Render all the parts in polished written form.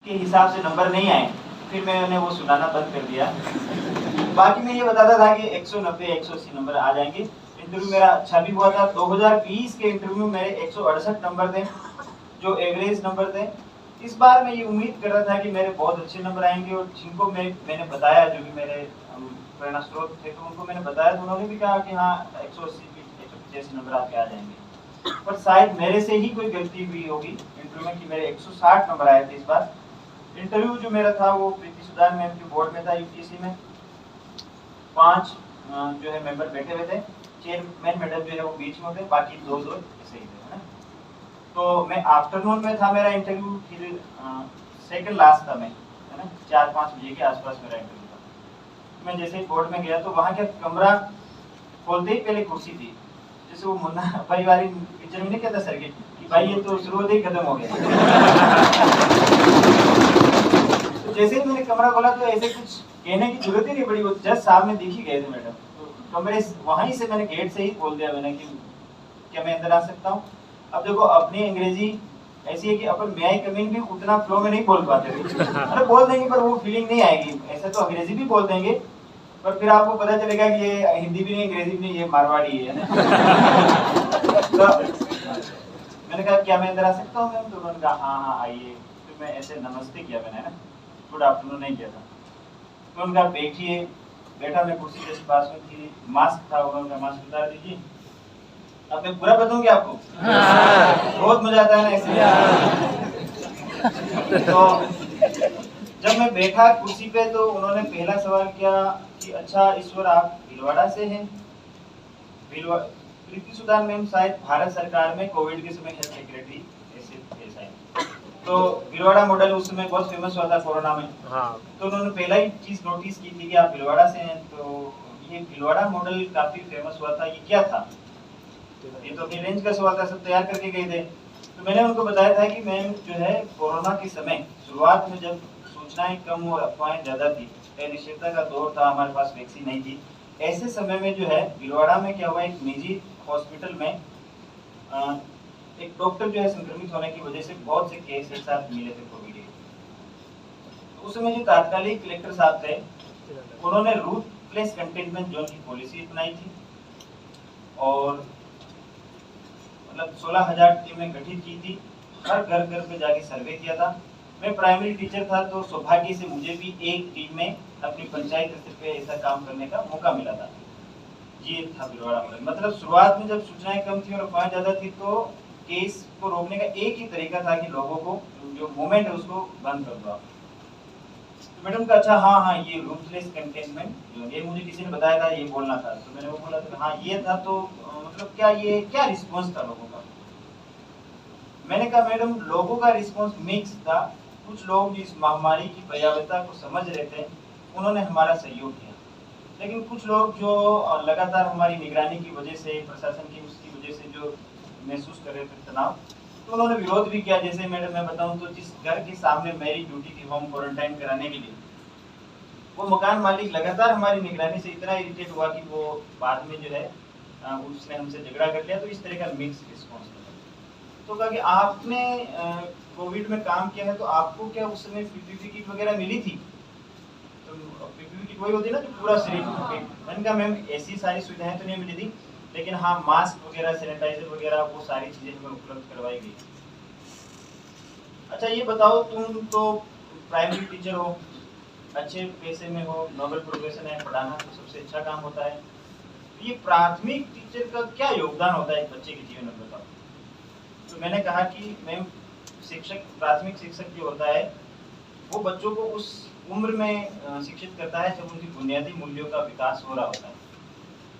के हिसाब से नंबर नहीं आए, फिर मैंने वो सुनाना बंद कर दिया। बाकी मैं ये बताता था कि 190 180 नंबर आ जाएंगे। इंटरव्यू मेरा अच्छा भी हुआ था। 2020 के इंटरव्यू में मेरे 168 नंबर थे, जो एवरेज नंबर थे। इस बार मैं ये उम्मीद कर रहा था कि मेरे बहुत अच्छे नंबर आएंगे, और जिनको मैंने बताया, जो भी मेरे प्रेरणा स्रोत थे, तो उनको मैंने बताया, तो उन्होंने भी कहा कि हाँ 180 185 नंबर आपके आ जाएंगे। पर शायद मेरे से ही कोई गलती हुई होगी इंटरव्यू में कि मेरे 160 नंबर आए थे इस बार। इंटरव्यू जो मेरा था वो प्रीति सुदान मैम के बोर्ड में था, यूपीएससी में। 5 जो है मेंबर बैठे हुए थे, चेयरमैन मैडम जो है वो बीच में थे, बाकी 2 ऐसे ही थे, है ना। तो मैं आफ्टरनून में था मेरा इंटरव्यू, फिर सेकंड लास्ट था मैं, है ना, 4-5 बजे के आसपास मेरा इंटरव्यू था। मैं जैसे ही बोर्ड में गया तो वहाँ का कमरा खोलते ही पहले कुर्सी थी, जैसे वो मुन्ना भाई वाली पिक्चर में नहीं कहता सर कि भाई ये तो शुरू होते ही खत्म हो गया। तो जैसे ही मैंने कमरा खोला तो ऐसे कुछ कहने की जरूरत ही नहीं पड़ी, वो जस्ट सामने दिख ही गए थे मैडम। तो कमरे वहीं से मैंने गेट से ही बोल दिया मैंने कि क्या मैं अंदर आ सकता हूँ। अब देखो अपनी अंग्रेजी ऐसी है कि अपन मे आई कम इन भी उतना फ्लो में नहीं बोल पाते थे। अरे बोल देंगे पर वो फीलिंग नहीं आएगी। ऐसे तो अंग्रेजी भी बोल देंगे, पर फिर आपको पता चलेगा कि ये हिंदी भी नहीं, अंग्रेजी भी नहीं, ये मारवाड़ी है ना। तो मैंने कहा क्या मैं अंदर आ सकता हूँ मैम? तो उन्होंने कहा हाँ हाँ आइए। फिर मैं ऐसे नमस्ते किया मैंने, ना गुड आफ्टरनून नहीं किया था। तो उनका बैठिए, बैठा, मैं कुर्सी जैसे पास में थी, मास्क था, उन्होंने कहा मास्क उतार दीजिए। अब मैं पूरा बताऊं क्या आपको? बहुत मजा आता है ना ऐसे। तो जब मैं बैठा कुर्सी पे तो उन्होंने पहला सवाल किया कि अच्छा ईश्वर आप भीलवाड़ा से हैं? प्रीति सुदान मैम शायद भारत सरकार में कोविड के समय हेल्थ सेक्रेटरी ऐसे है। तो भीलवाड़ा मॉडल उस समय बहुत फेमस हुआ था कोरोना में। हाँ। तो उन्होंने पहला ही चीज नोटिस की थी कि आप भीलवाड़ा से हैं। तो ये भीलवाड़ा मॉडल काफी फेमस हुआ था, ये क्या था? ये तो अपनी रेंज का सवाल था, सब तैयार करके गए थे। तो मैंने उनको बताया था कि मैम जो है कोरोना के समय शुरुआत में जब सूचनाएं कम और अफवाहें ज्यादा थी, अनिश्चितता का दौर था, हमारे पास वैक्सीन नहीं थी, ऐसे समय में जो है भीलवाड़ा में क्या हुआ, एक निजी हॉस्पिटल में एक डॉक्टर जो है संक्रमित होने की वजह से बहुत से केस एक साथ मिले थे कोविड के। तो उस समय जो तात्कालिक कलेक्टर साहब थे, उन्होंने रूथलेस कंटेनमेंट जोन की पॉलिसी अपनाई थी और मतलब 16,000 टीमें गठित की थी, हर घर घर पे जाके सर्वे किया था। मैं प्राइमरी टीचर था तो सौभाग्य से मुझे भी एक टीम में अपनी पंचायत स्तर पे ऐसा काम करने का मौका मिला था। ये था भीलवाड़ा मॉडल। मतलब शुरुआत में जब सूचनाएं कम थी और अफवाहें ज्यादा थी तो केस को रोकने का एक ही तरीका था कि लोगों को जो मूवमेंट है उसको बंद कर दो। तो मैडम का अच्छा हाँ हाँ ये रूथलेस कंटेनमेंट ये मुझे किसी ने बताया था, ये बोलना था। तो मैंने वो बोला था हाँ ये था। तो मतलब क्या ये क्या रिस्पॉन्स था लोगों का? मैंने कहा मैडम लोगों का रिस्पॉन्स मिक्स था। कुछ लोग इस महामारी की भयावहता को समझ रहे थे, उन्होंने हमारा सहयोग किया। लेकिन कुछ लोग जो लगातार हमारी निगरानी की वजह से, प्रशासन की उसकी वजह से जो महसूस कर रहे थे तनाव, तो उन्होंने विरोध भी किया। जैसे मैडम मैं बताऊं तो जिस घर के सामने मेरी ड्यूटी थी होम क्वारंटाइन कराने के लिए, वो मकान मालिक लगातार हमारी निगरानी से इतना इरिटेट हुआ कि वो बाद में जो है उसने हमसे झगड़ा कर लिया। तो इस तरह का मिक्स रिस्पॉन्स था। तो कहा कि आपने कोविड में काम किया है तो आपको क्या उस समय पीपीई किट वगैरह मिली थी? तो पीपीई किट वही होती है ना जो पूरा शरीर। मैंने कहा मैम ऐसी सारी सुविधाएं तो नहीं मिली थी, लेकिन हाँ मास्क वगैरह, सैनिटाइजर वगैरह वो सारी चीजें हमें उपलब्ध करवाई गई। अच्छा ये बताओ तुम तो प्राइमरी टीचर हो, अच्छे पैसे में हो, नोबेल प्रोफेशन है, पढ़ाना तो सबसे अच्छा काम होता है। ये प्राथमिक टीचर का क्या योगदान होता है एक बच्चे के जीवन में बताओ? तो मैंने कहा कि मैम शिक्षक, प्राथमिक शिक्षक जो होता है वो बच्चों को उस उम्र में शिक्षित करता है जब उनकी बुनियादी मूल्यों का विकास हो रहा होता है।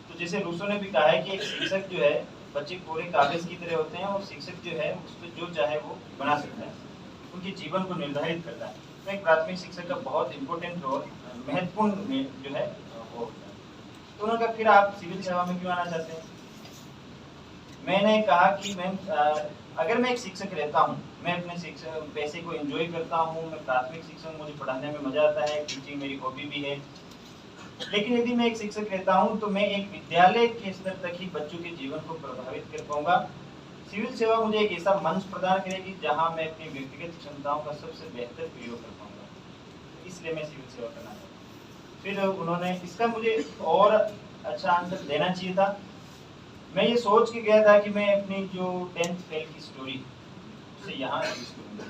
तो जैसे रूसो ने भी कहा है कि एक शिक्षक जो है, बच्चे कोरे कागज की तरह होते हैं और शिक्षक जो है उस पर जो चाहे वो बना सकता है, उनके जीवन को निर्धारित करता है। तो एक प्राथमिक शिक्षक का बहुत इंपॉर्टेंट रोल, महत्वपूर्ण जो है वो होता है। तो उन्होंने कहा फिर आप सिविल सेवा में क्यों आना चाहते हैं? मैंने कहा कि मैम अगर मैं एक शिक्षक रहता हूँ, मैं अपने शिक्षक पैसे को एंजॉय करता हूँ, मैं प्राथमिक शिक्षक, मुझे पढ़ाने में मजा आता है, टीचिंग मेरी हॉबी भी है, लेकिन यदि मैं एक शिक्षक रहता हूँ तो मैं एक विद्यालय के स्तर तक ही बच्चों के जीवन को प्रभावित कर पाऊंगा। सिविल सेवा मुझे एक ऐसा मंच प्रदान करेगी जहाँ मैं अपनी व्यक्तिगत क्षमताओं का सबसे बेहतर प्रयोग इसलिए मैं सिविल सेवा करना चाहता हूँ। फिर उन्होंने इसका मुझे और अच्छा आंसर देना चाहिए था। मैं ये सोच के गया था कि मैं अपनी जो 10th फेल की स्टोरी उसे यहाँ यूज करूँगा,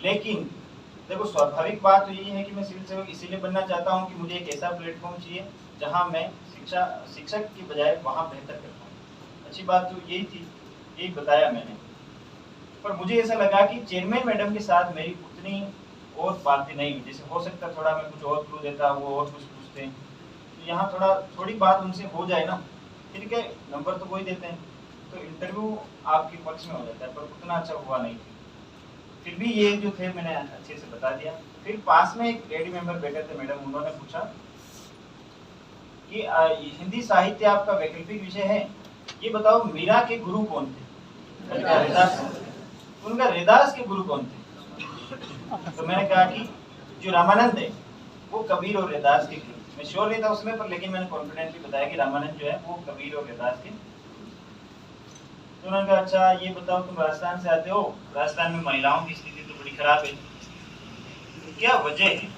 लेकिन देखो स्वाभाविक बात तो यही है कि मैं सिविल सेवक इसीलिए बनना चाहता हूँ कि मुझे एक ऐसा प्लेटफॉर्म चाहिए जहाँ मैं शिक्षक की बजाय वहाँ बेहतर कर पाऊँ। अच्छी बात तो यही थी, यही बताया मैंने। पर मुझे ऐसा लगा कि चेयरमैन मैडम के साथ मेरी उतनी और बातें नहीं हुई, जैसे हो सकता थोड़ा मैं कुछ और क्लू देता, वो और कुछ पूछते, तो यहाँ थोड़ी बात उनसे हो जाए ना, ठीक है, नंबर तो वही देते हैं, तो इंटरव्यू आपके पक्ष में हो जाता है, पर उतना अच्छा हुआ नहीं। फिर भी ये जो थे मैंने अच्छे से बता दिया। फिर पास में एक लेडी मेंबर बैठे थे मैडम, उन्होंने पूछा कि हिंदी साहित्य आपका वैकल्पिक विषय है, ये बताओ मीरा के गुरु कौन थे? रैदास। उनका रैदास के गुरु कौन थे? तो मैंने कहा कि जो रामानंद है वो कबीर और रैदास के गुरु। मैं श्योर नहीं था उसमें, पर लेकिन मैंने कॉन्फिडेंटली बताया कि रामानंद जो है वो कबीर और रैदास के। तो उन्होंने कहा अच्छा ये बताओ तुम राजस्थान से आते हो, राजस्थान में महिलाओं की स्थिति तो बड़ी खराब है, तो क्या वजह है?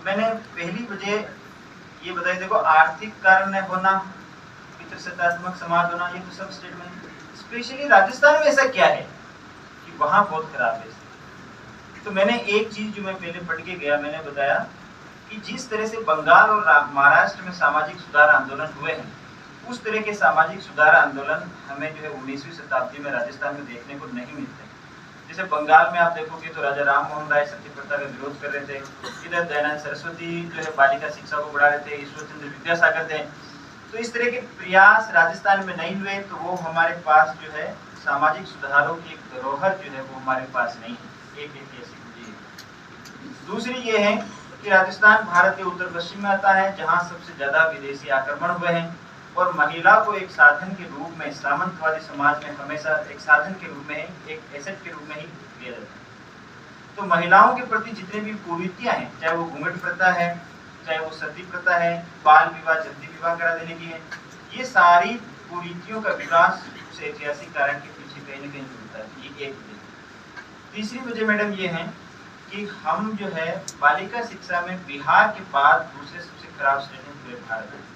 मैंने पहली वजह ये बताई, देखो आर्थिक कारण है होना, पितृसत्तात्मक समाज होना, ये तो सब स्टेटमेंट। स्पेशली राजस्थान में ऐसा क्या है कि वहां बहुत खराब है? तो मैंने एक चीज जो मैं पहले पढ़ के गया, मैंने बताया कि जिस तरह से बंगाल और महाराष्ट्र में सामाजिक सुधार आंदोलन हुए हैं, उस तरह के सामाजिक सुधार आंदोलन हमें जो है 19वीं शताब्दी में राजस्थान में देखने को नहीं मिलते। जैसे बंगाल में आप देखोगे तो राजा राम मोहन राय सती प्रथा का विरोध कर रहे थे, इधर दयानंद सरस्वती जो है बालिका शिक्षा को बढ़ा रहे थे, ईश्वर चंद्र विद्यासागर थे। तो इस तरह के प्रयास राजस्थान में नहीं हुए, तो वो हमारे पास जो है सामाजिक सुधारों की एक धरोहर जो है वो हमारे पास नहीं है। एक ऐसी चीज है। दूसरी ये है कि राजस्थान भारत के उत्तर पश्चिम में आता है, जहाँ सबसे ज्यादा विदेशी आक्रमण हुए हैं, और महिला को एक साधन के रूप में सामंतवादी समाज में हमेशा एक साधन के रूप में, एक एसेट के रूप में ही लिया जाता है। तो महिलाओं के प्रति जितने भी कुरीतियां हैं, चाहे वो घूंघट प्रथा है, चाहे वो सती प्रथा है, बाल विवाह जल्दी विवाह करा देने की है, ये सारी कुरीतियों का विकास उस ऐतिहासिक कारण के पीछे कहीं न कहीं जुड़ता है। ये एक वजह। तीसरी वजह मैडम ये है कि हम जो है बालिका शिक्षा में बिहार के बाद दूसरे सबसे खराब स्टेट है पूरे भारत में।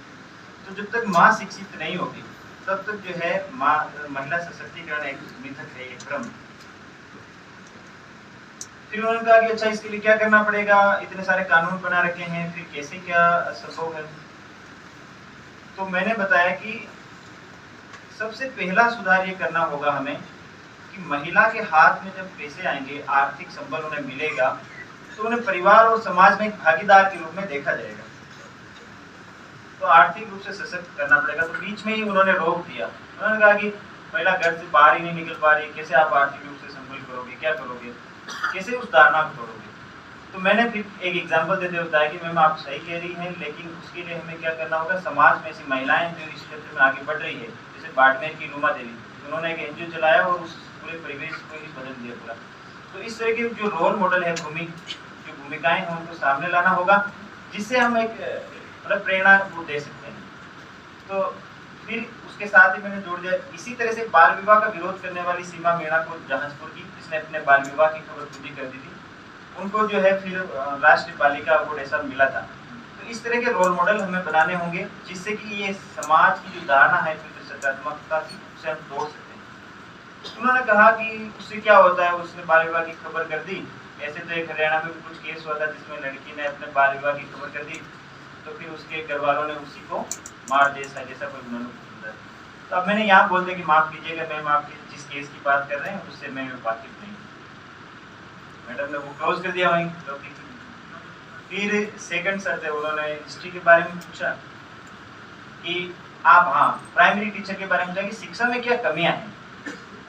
तो जब तक माँ शिक्षित नहीं होगी तब तक जो है महिला सशक्तिकरण एक मिथक है, एक भ्रम। फिर उन्होंने कहा कि अच्छा इसके लिए क्या करना पड़ेगा, इतने सारे कानून बना रखे हैं, फिर कैसे क्या संभव है? तो मैंने बताया कि सबसे पहला सुधार ये करना होगा हमें कि महिला के हाथ में जब पैसे आएंगे, आर्थिक संबल उन्हें मिलेगा, तो उन्हें परिवार और समाज में एक भागीदार के रूप में देखा जाएगा। तो आर्थिक रूप से सशक्त करना पड़ेगा। तो बीच में ही उन्होंने रोक दिया। उन्होंने कहा कि महिला घर से बाहर ही नहीं निकल पा रही, कैसे आप आर्थिक रूप से संबल करोगे, क्या करोगे, कैसे उस धारणा को तोड़ोगे? तो मैंने फिर एक एग्जांपल देते हुए बताया कि मैम आप सही कह रही हैं, लेकिन उसके लिए हमें क्या करना होगा, समाज में ऐसी महिलाएं जो इस क्षेत्र में आगे बढ़ रही है, जैसे बाड़मेर की रूमा देवी, उन्होंने एक एनजीओ चलाया और उस पूरे परिवेश को ही बदल दिया पूरा। तो इस तरह के जो रोल मॉडल है, जो भूमिकाएं हैं, उनको सामने लाना होगा, जिससे हम एक मतलब प्रेरणा वो दे सकते हैं। तो फिर उसके साथ ही मैंने जोड़ दिया, इसी तरह से बाल विवाह का विरोध करने वाली सीमा मीणा को जहांजपुर की, जिसने अपने बाल विवाह की खबर खुद ही कर दी थी, उनको जो है फिर राष्ट्रीय बालिका अवार्ड ऐसा मिला था। तो इस तरह के रोल मॉडल हमें बनाने होंगे, जिससे कि ये समाज की जो धारणा है पितृसत्तात्मकता की, उसे हम तोड़ सकते हैं। उन्होंने कहा कि उससे क्या होता है, उसने बाल विवाह की खबर कर दी। ऐसे तो एक हरियाणा में भी कुछ केस हुआ था जिसमें लड़की ने अपने बाल विवाह की खबर कर दी, तो फिर उसके घर वालों ने उसी को मार दिया, जैसा कोई उन्होंने बोला। तो अब मैंने यहाँ बोल दिया कि माफ कीजिएगा मैम, आप जिस केस की बात कर रहे हैं उससे मैं वाकिफ नहीं। मैडम ने वो क्लोज कर दिया वहीं टॉपिक। फिर सेकंड सर थे, उन्होंने हिस्ट्री के बारे में पूछा कि आप हाँ प्राइमरी टीचर के बारे में पूछा कि शिक्षा में क्या कमियां हैं।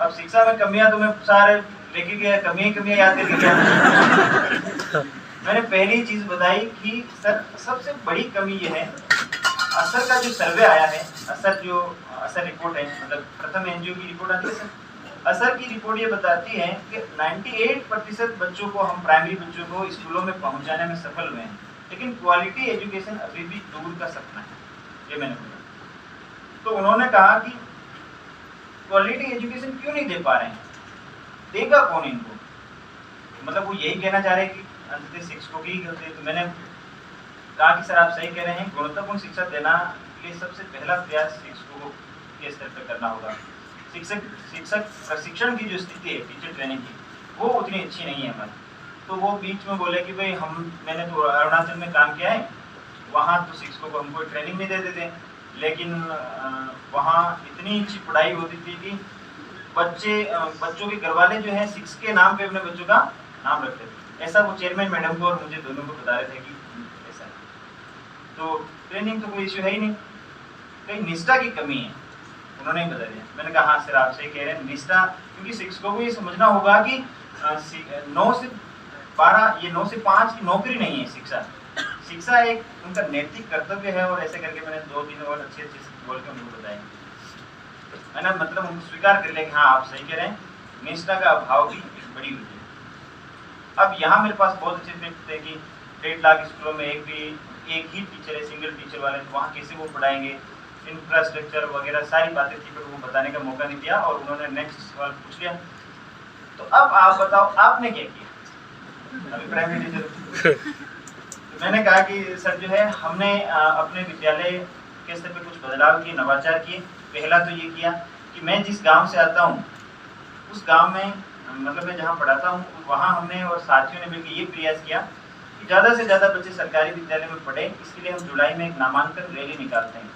अब शिक्षा में कमियां तो मैं सारे लेके गया, कमियां याद करके गया। मैंने पहली चीज बताई कि सर सबसे बड़ी कमी ये है, असर का जो सर्वे आया है, असर रिपोर्ट है, मतलब प्रथम एनजीओ की रिपोर्ट आती है सर, असर की रिपोर्ट ये बताती है कि 98% बच्चों को, हम प्राइमरी बच्चों को स्कूलों में पहुंचाने में सफल हुए हैं, लेकिन क्वालिटी एजुकेशन अभी भी दूर का सपना है, ये मैंने बोला। तो उन्होंने कहा कि क्वालिटी एजुकेशन क्यों नहीं दे पा रहे हैं, देगा कौन इनको? मतलब वो यही कहना चाह रहे हैं कि अंततः शिक्षकों की गलती है। तो मैंने कहा कि सर आप सही कह रहे हैं, गुणवत्तापूर्ण शिक्षा देना के लिए सबसे पहला प्रयास शिक्षकों के स्तर पर करना होगा। शिक्षक प्रशिक्षण की जो स्थिति है टीचर ट्रेनिंग की, वो उतनी अच्छी नहीं है हमारी। तो वो बीच में बोले कि भाई मैंने तो अरुणाचल में काम किया है, वहाँ तो शिक्षकों को हमको ट्रेनिंग नहीं देते थे, लेकिन वहाँ इतनी अच्छी पढ़ाई होती थी कि बच्चों के घर वाले जो है शिक्षक के नाम पे अपने बच्चों का नाम रखते थे। ऐसा वो चेयरमैन मैडम को और मुझे दोनों को बता रहे थे कि ऐसा। तो ट्रेनिंग तो कोई इश्यू है ही नहीं, कहीं निष्ठा की कमी है, उन्होंने ही बता दिया। मैंने कहा हाँ सर आप सही कह रहे हैं, निष्ठा, क्योंकि शिक्षकों को ये समझना होगा कि 9 से 12 ये 9 से 5 की नौकरी नहीं है। शिक्षा एक उनका नैतिक कर्तव्य है। और ऐसे करके मैंने 2-3 और अच्छे बोल के उनको बताया, मैंने मतलब उनको स्वीकार कर लिया कि हाँ आप सही कह रहे हैं, निष्ठा का अभाव भी बड़ी वजह है। अब यहाँ मेरे पास बहुत अच्छे फैक्ट थे कि 1.5 लाख स्कूलों में एक ही टीचर है, सिंगल टीचर वाले, तो वहाँ कैसे वो पढ़ाएंगे, इंफ्रास्ट्रक्चर वगैरह सारी बातें थी, पर वो बताने का मौका नहीं दिया और उन्होंने नेक्स्ट सवाल पूछ लिया। तो अब आप बताओ आपने क्या किया अभी प्राइमरी टीचर। तो मैंने कहा कि सर जो है हमने अपने विद्यालय के स्तर पे कुछ बदलाव किए, नवाचार किए। पहला तो ये किया कि मैं जिस गांव से आता हूँ उस गांव में मतलब मैं जहाँ पढ़ाता हूँ वहाँ हमने और साथियों ने मिलकर ये प्रयास किया कि ज़्यादा से ज़्यादा बच्चे सरकारी विद्यालय में पढ़ें। इसके लिए हम जुलाई में एक नामांकन रैली निकालते हैं,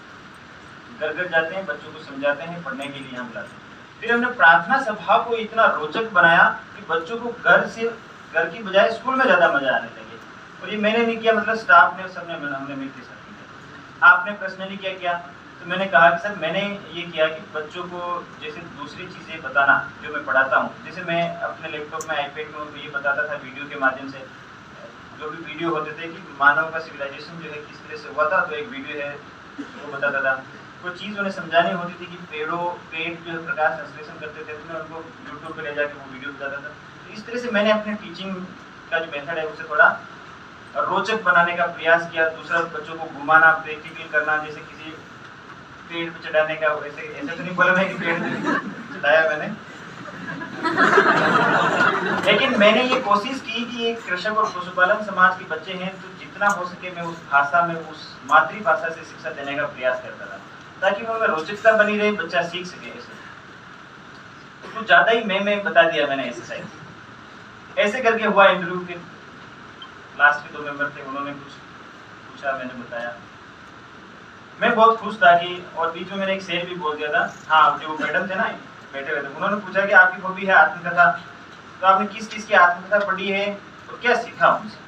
घर घर जाते हैं, बच्चों को समझाते हैं, पढ़ने के लिए हम लाते हैं। फिर हमने प्रार्थना सभा को इतना रोचक बनाया कि बच्चों को घर की बजाय स्कूल में ज़्यादा मजा आने लगे। और ये मैंने नहीं किया, मतलब स्टाफ ने, सबने, हमने मिलकर साथ किया। आपने पर्सनली क्या किया? तो मैंने कहा कि सर मैंने ये किया कि बच्चों को जैसे दूसरी चीज़ें बताना जो मैं पढ़ाता हूँ, जैसे मैं अपने लैपटॉप में आईपैड में उनको ये बताता था वीडियो के माध्यम से, जो भी वीडियो होते थे कि मानव का सिविलाइजेशन जो है किस तरह से हुआ था, तो एक वीडियो है वो बताता था। कोई चीज़ उन्हें समझानी होती थी कि पेड़ जो है प्रकाश संश्लेषण करते थे, तो मैं उनको यूट्यूब पर ले जाकर वो वीडियो बताता था। तो इस तरह से मैंने अपने टीचिंग का जो मेथड है उसे थोड़ा रोचक बनाने का प्रयास किया। दूसरा, बच्चों को घुमाना, प्रैक्टिकल करना, जैसे किसी पेड़ पे चढ़ाने का, ऐसे तो नहीं बोला मैं कि पेड़ चढ़ाया मैंने, लेकिन मैंने ये कोशिश की कि एक कृषक और पशुपालन समाज के बच्चे हैं, तो जितना हो सके मैं उस भाषा में, उस मातृभाषा से शिक्षा देने का प्रयास करता था, ताकि उनमें रोचकता बनी रहे, बच्चा सीख सके। ऐसे कुछ ज़्यादा ही मैं बता दिया मैंने एक्सरसाइज। ऐसे करके हुआ इंटरव्यू के लास्ट के 2 मेंबर थे, उन्होंने कुछ पूछा, मैंने बताया। मैं बहुत खुश था कि, और बीच में मैंने एक शेर भी बोल दिया था। हाँ, जो मैडम थे ना बैठे हुए थे, उन्होंने पूछा कि आपकी हॉबी है आत्मकथा, तो आपने किस चीज़ की आत्मकथा पढ़ी है और क्या सीखा उनसे?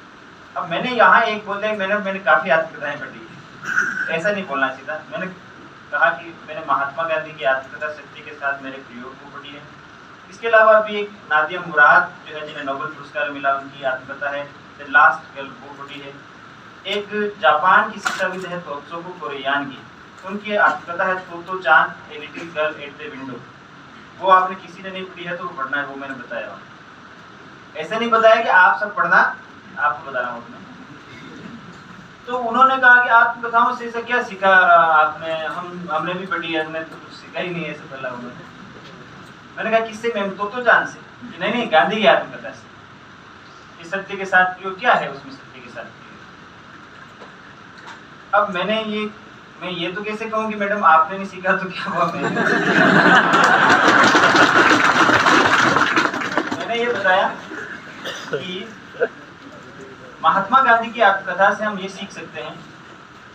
अब मैंने यहाँ एक बोल दिया मैंने काफ़ी आत्मकथाएं पढ़ी है, ऐसा नहीं बोलना चाहिए था। मैंने कहा कि मैंने महात्मा गांधी की आत्मकथा सत्य के साथ मेरे प्रयोग को पढ़ी है। इसके अलावा भी एक नादिया मुराद जो है, जिन्हें नोबेल पुरस्कार मिला, उनकी आत्मकथा है द लास्ट गर्ल, वो पढ़ी है। एक जापान की शिक्षाविद है तोत्सुको कोरेयान की, उनकी आत्मकथा है Totto chan a little girl at the window, वो आपने किसी ने नहीं पढ़ी है तो वो पढ़ना है, वो मैंने बताया। ऐसे नहीं बताया कि आप सब पढ़ना, आपको बताना होगा। तो उन्होंने कहा कि आत्मकथाओं से ऐसा क्या सीखा आपने? हमने भी पढ़ी है, हमने तो कुछ सीखा ही नहीं है, ऐसे बोला उन्होंने। मैंने कहा किससे मैम? तोतो चान से। नहीं, गांधी की आत्मकथा से। इस सत्य के साथ प्रयोग क्या है उसमें, सत्य के साथ प्रयोग। अब मैं ये तो कैसे कहूँ कि मैडम आपने नहीं सीखा तो क्या हुआ? मैंने ये बताया कि महात्मा गांधी की आत्मकथा से हम ये सीख सकते हैं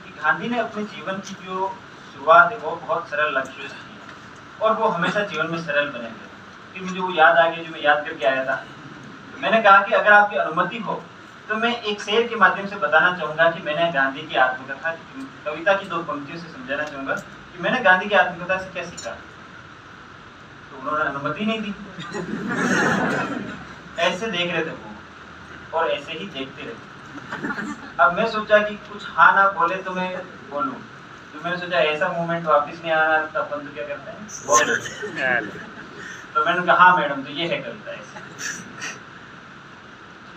कि गांधी ने अपने जीवन की जो शुरुआत है वो बहुत सरल लक्ष्यों से की और वो हमेशा जीवन में सरल बने थे। फिर मुझे वो याद आ गया जो मैं याद करके आया था। मैंने कहा कि अगर आपकी अनुमति हो तो मैं एक शेर के माध्यम से बताना चाहूँगा कि मैंने गांधी की आत्मकथा, कविता की 2 पंक्तियों से समझाना चाहूँगा कि मैंने गांधी की आत्मकथा से क्या सीखा। तो उन्होंने अनुमति नहीं दी। ऐसे देख रहे थे वो और ऐसे ही देखते रहे। अब मैं सोचा कि कुछ हाँ ना बोले तो मैं बोलूं, तो मैंने सोचा ऐसा मूवमेंट वापस नहीं आना, तो अपन तो क्या करते हैं तो मैंने कहा हाँ मैडम, तो ये है कविता। ऐसे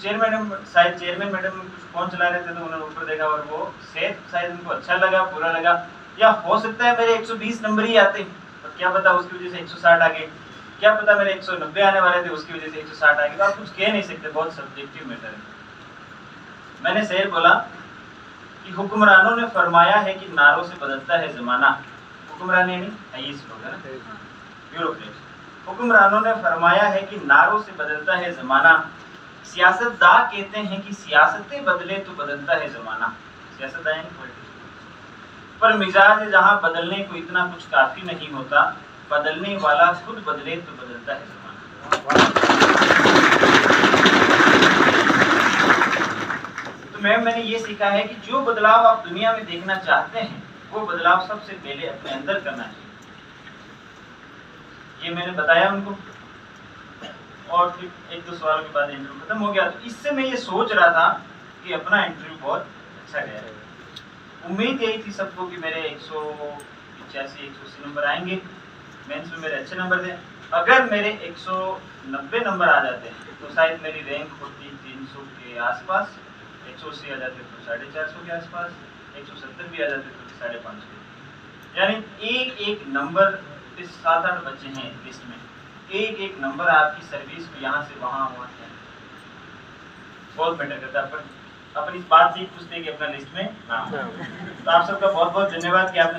चेयरमैन मैडम कुछ फोन चला रहे थे, तो उन्होंने ऊपर देखा और वो शायद उनको अच्छा लगा, बुरा लगा, या हो सकता है मेरे 120 नंबर ही आते, और क्या पता उसकी वजह से 160 आ गए। क्या पता मेरे 190 आने वाले थे, उसकी वजह से 160 आ गए, तो आप कुछ कह नहीं सकते, बहुत सब्जेक्टिव मैटर है। मैंने शेर बोला कि हुक्मरानों ने फरमाया है कि नारों से बदलता है जमाना। हुक्मरान यानी रईस लोग है ना, ब्यूरोक्रेट्स। हुक्मरानों ने फरमाया है कि नारों से बदलता है जमाना, सियासतदां कहते हैं कि सियासतें बदले तो बदलता है जमाना। सियासतदां यानी पॉलिटिशियन। पर मिजाज जहां बदलने को इतना कुछ काफी नहीं होता, बदलने वाला खुद बदले तो बदलता है जमाना। तो मैंने ये सीखा है कि जो बदलाव आप दुनिया में देखना चाहते हैं, वो बदलाव सबसे पहले अपने अंदर करना चाहिए। ये मैंने बताया उनको, और फिर एक दो सवालों के बाद इंटरव्यू खत्म हो गया। तो इससे मैं ये सोच रहा था कि अपना इंटरव्यू बहुत अच्छा गया है। उम्मीद यही थी सबको कि मेरे 185 180 नंबर आएंगे, मेंस में मेरे अच्छे नंबर थे। अगर मेरे 190 नंबर आ जाते तो शायद मेरी रैंक होती 300 के आसपास, 180 आ जाते तो 450 के आसपास, 170 भी आ जाते तो 550। यानी एक एक नंबर, 7-8 बच्चे हैं लिस्ट में, एक एक नंबर आपकी सर्विस को यहाँ से वहाँ वहाँ से बहुत मैटर करता है। अपन इस बात से ही पूछते हैं कि अपना लिस्ट में नाम। तो आप सबका बहुत बहुत धन्यवाद कि आपने